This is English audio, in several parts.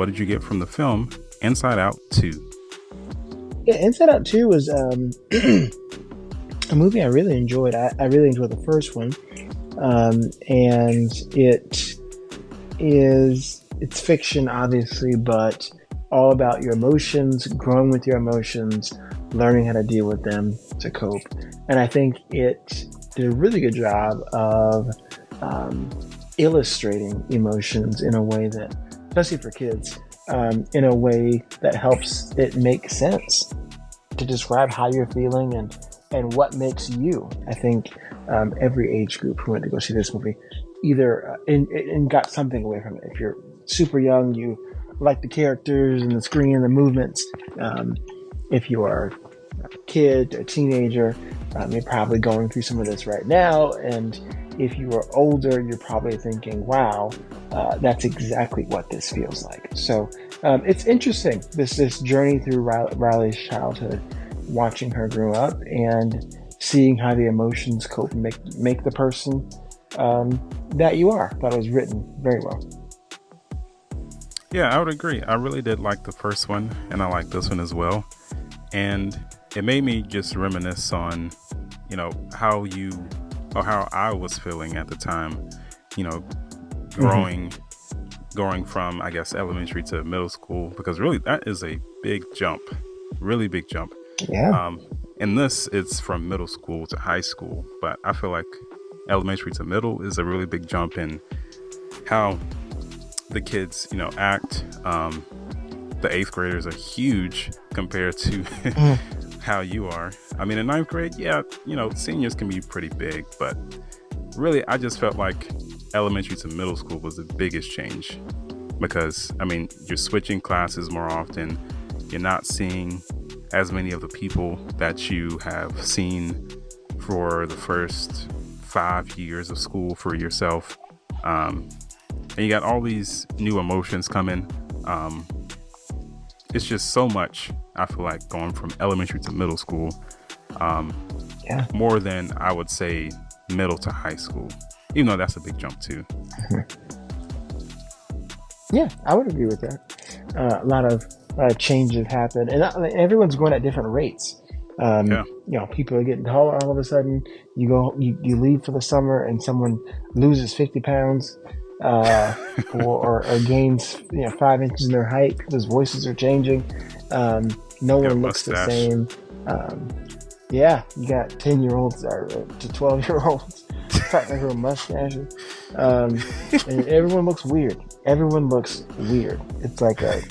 what did you get from the film Inside Out 2? Yeah, Inside Out 2 was a movie I really enjoyed. I really enjoyed the first one. And it's fiction, obviously, but all about your emotions, growing with your emotions, learning how to deal with them to cope. And I think it did a really good job of illustrating emotions in a way that, especially for kids, in a way that helps it make sense to describe how you're feeling and what makes you. I think every age group who went to go see this movie either and got something away from it. If you're super young, you like the characters and the screen and the movements. If you are a kid, a teenager, you're probably going through some of this right now. And if you are older, you're probably thinking, wow, that's exactly what this feels like. So it's interesting, this journey through Riley's childhood, watching her grow up and seeing how the emotions cope and make the person that you are. I thought it was written very well. Yeah, I would agree. I really did like the first one, and I like this one as well. And it made me just reminisce on, how I was feeling at the time, going from, I guess, elementary to middle school, because really that is a big jump, really big jump. Yeah. And this is from middle school to high school, but I feel like elementary to middle is a really big jump in how the kids, act. The 8th graders are huge compared to how you are. I mean, in 9th grade, yeah, seniors can be pretty big, but really, I just felt like elementary to middle school was the biggest change because, you're switching classes more often. You're not seeing as many of the people that you have seen for the first 5 years of school for yourself. And you got all these new emotions coming. It's just so much, I feel like, going from elementary to middle school. More than I would say middle to high school, even though that's a big jump too. Yeah, I would agree with that. A lot of changes happen, and everyone's going at different rates. People are getting taller all of a sudden. You leave for the summer, and someone loses 50 pounds, or gains 5 inches in their height because voices are changing. No one looks the same. You got 10-year-olds to 12-year-olds starting to grow mustaches, and everyone looks weird. It's like a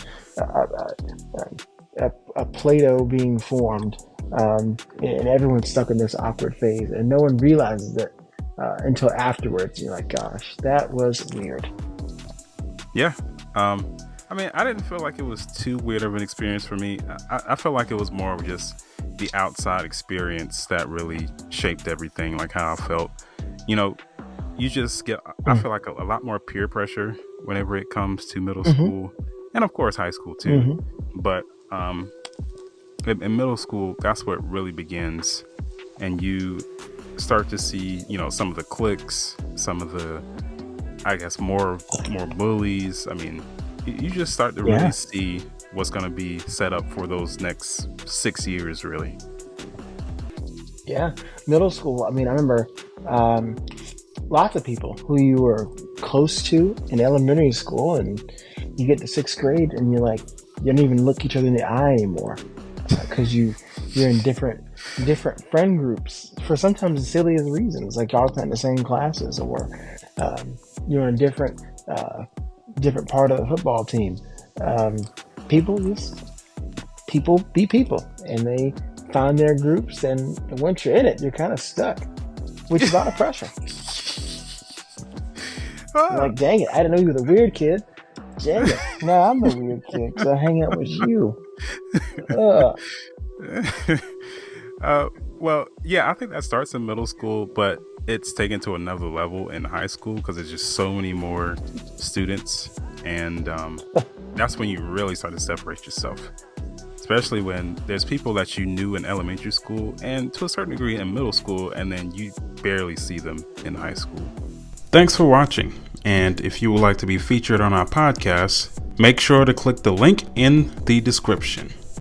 Play-Doh being formed, and everyone's stuck in this awkward phase, and no one realizes it until afterwards. You're like, gosh, that was weird. Yeah. I didn't feel like it was too weird of an experience for me. I felt like it was more of just the outside experience that really shaped everything, like how I felt. You just get, I feel like a lot more peer pressure whenever it comes to middle school, and of course high school too. But in middle school, that's where it really begins, and you start to see, some of the cliques, some of the, I guess, more bullies. You just start to really see what's going to be set up for those next 6 years, really. Yeah, middle school. I remember lots of people who you were close to in elementary school, and you get to 6th grade, and you're like, you don't even look each other in the eye anymore because you're in different friend groups for sometimes the silliest reasons, like y'all not in the same classes, or you're in a different part of the football team. People be people, and they find their groups, and once you're in it, you're kind of stuck, which is a lot of pressure. Like, dang it, I didn't know you were the weird kid. Dang it, no, I'm the weird kid because I hang out with you. Well, yeah, I think that starts in middle school, but it's taken to another level in high school because there's just so many more students, and that's when you really start to separate yourself, especially when there's people that you knew in elementary school and to a certain degree in middle school, and then you barely see them in high school. Thanks for watching, and if you would like to be featured on our podcast, Make sure to click the link in the description.